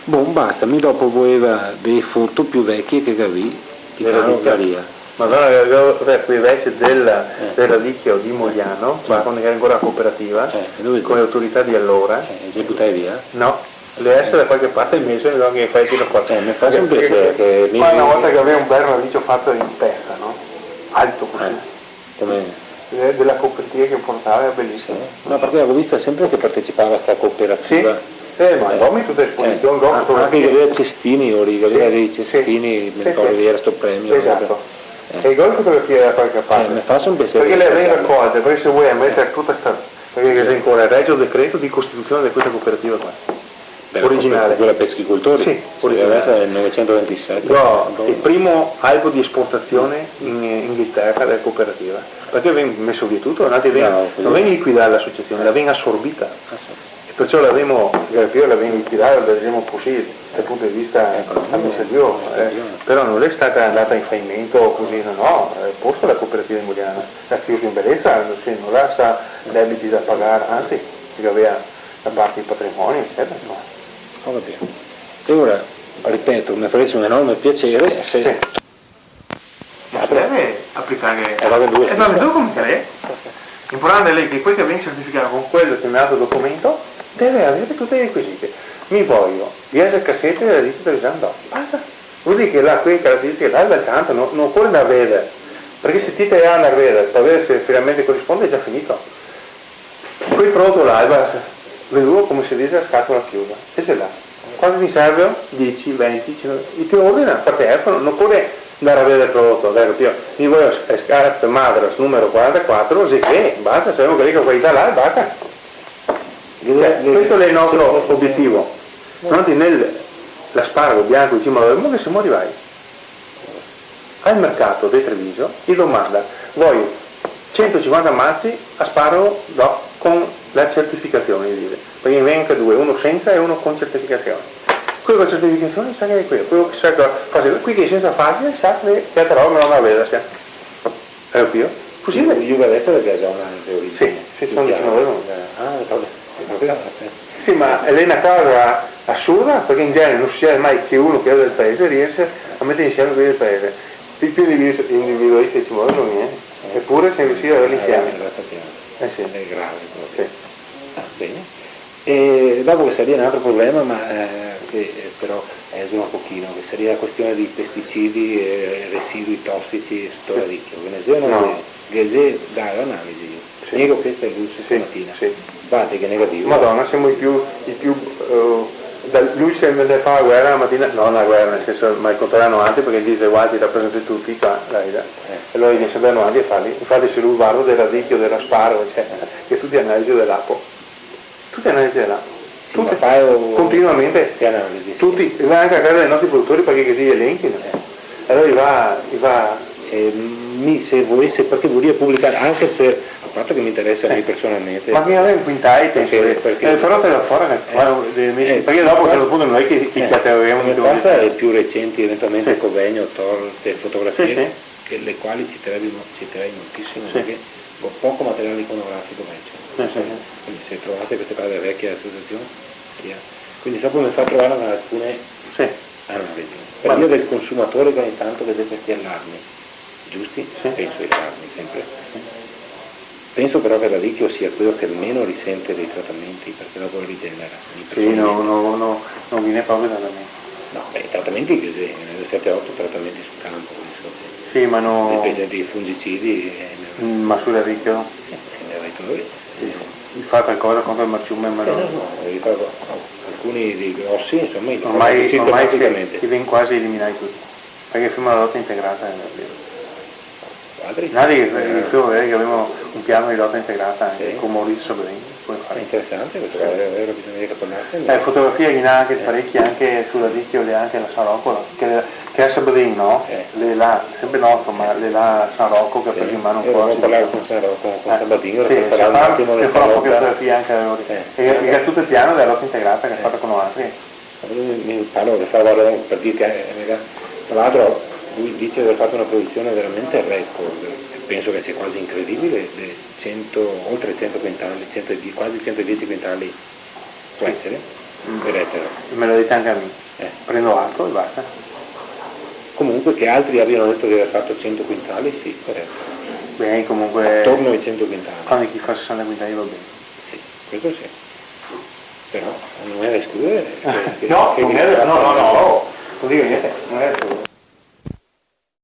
Basta, mi dopo voleva dei foto più vecchie che avevi di Galleria. Ma allora qui invece del radicchio di Mogliano, quando era ancora cooperativa, con le autorità di allora. Già buttai via? No. Le essere da qualche parte il mese che fai tiro qua. Mi fa un piacere che poi una volta che avevo un bel radicio fatto in pezza, no? Alto così. Come? Della cooperativa che portava era bellissimo. No, perché avevo visto sempre che partecipava a questa cooperativa. Ma in tutte le esposizioni, anche che aveva cestini, aveva dei cestini, mi ricordo che era sto premio. Esatto. E il gol fotografia da qualche parte. Mi fa un piacere. Perché le avevi raccolte, perché se vuoi mettere tutta sta. Perché c'è ancora il regio decreto di costituzione di questa cooperativa qua. Originale. Quella peschicoltori? Sì, adesso è nel 1927. No, il primo albo di esportazione in Inghilterra della cooperativa. Perché viene messo via tutto, non viene liquidata l'associazione, la viene assorbita. Perciò l'avremo ritirato dal possibile dal punto di vista amministrativo, però non è stata andata in fallimento così, no, è posto la cooperativa immobiliare, l'ha chiuso in bellezza, non ha sta debiti da pagare, anzi, perché aveva da parte di patrimonio, eccetera. Va bene. E ora, ripeto, mi faresti un enorme piacere se... Sì. Ma deve applicare... va bene, come te. L'importante è lei che questo viene certificato con quel determinato documento, deve avere tutti i requisiti. Mi voglio, via cassette della lista dell'esame, basta. Vuol dire che là, quelle caratteristiche là dal canto non occorre da vedere, perché se ti hai da vedere per vedere se finalmente corrisponde è già finito. Quel prodotto là, vedo come si dice a scatola chiusa, e ce l'ha. Quando mi servono 10, 20, ti ordina per telefono, non occorre andare a vedere il prodotto, mi voglio scarpe Madras numero 44, così che basta, sappiamo che la qualità là e basta. Questo è il nostro obiettivo. Non nell'asparago bianco diciamo che siamo arrivati al mercato di Treviso e domanda voglio 150 mazzi asparago con la certificazione perché ne venga due, uno senza e uno con certificazione. Quello con certificazione sa che è quello che sa qui che senza farsi sa che però non la vede è più così io adesso perché già una teoria sì sono 19 sì, ma è una cosa assurda perché in genere non succede mai che uno che è del paese riesce a mettere insieme quelli del paese. I più individualisti ci muovono niente, eppure se riuscire a averli insieme. Sì. È grave proprio. Sì. Bene. E dopo che sarebbe un altro problema, ma che però esula un pochino, che sarebbe la questione di pesticidi e residui tossici sto ricchio. Che dà l'analisi. Sì. Nego questa è luce stamattina. Sì. Bate che negativo. Madonna, siamo i più lui se ne fa la guerra la mattina, non la guerra nel senso, ma il contrario avanti perché dice guardi rappresentati tutti qua, e allora viene sempre avanti a farli, infatti se lui guarda del radicchio, dell'asparo, eccetera, che tutti analisi dell'apo, sì, tutti, continuamente, analisi, tutti, va anche a casa dei nostri produttori perché che si elenchino, allora se volesse, perché vorrei pubblicare anche per a parte che mi interessa a me personalmente, ma che aveva quintali perché però te la fuori perché dopo a un certo punto non è che come cosa le più recenti eventualmente convegno tolte fotografie le quali citerei moltissimo perché ho poco materiale iconografico invece quindi se trovate queste cose vecchie associazioni quindi so come fa a trovare alcune analisi per via del consumatore che ogni tanto vede questi allarmi giusti? Penso ai allarmi sempre. Penso però che l'adicchio sia quello che meno risente dei trattamenti perché dopo lo rigenera. Sì, non viene proprio da me. No, i trattamenti che nel 7-8 trattamenti sul campo, sì, ma no. Dei fungicidi. Ma sull'adicchio? Mi fa qualcosa contro il marciume, ma alcuni dei grossi, insomma, ormai ti viene quasi eliminati tutti. Perché prima la lotta integrata è che abbiamo un piano di lotta integrata anche con Maurizio Sobrini. È interessante perché avere bisogno di caponarsi. Fotografia in anche parecchie anche sulla Dicchio e anche la San Rocco, che a Sobrini no? Le là, sempre noto, ma le là San Rocco che ha preso in mano un po'. Devo parlare con San Rocco, con Sabatino, per parlare un attimo del fotografia anche a loro. E ha tutto il piano della lotta integrata che ha fatto con altri. Mi parlo che fa per dire che tra l'altro lui dice di aver fatto una produzione veramente record, penso che sia quasi incredibile, oltre 100 quintali, quasi 110 quintali può essere, per ettaro. Me lo dite anche a me, prendo atto e basta. Comunque che altri abbiano detto di aver fatto 100 quintali, sì, per ettaro. Bene, comunque... Attorno ai 100 quintali. Quando chi fa 60 quintali va bene. Sì, questo sì. Però non è da escludere. No, non dico niente, non è da escludere.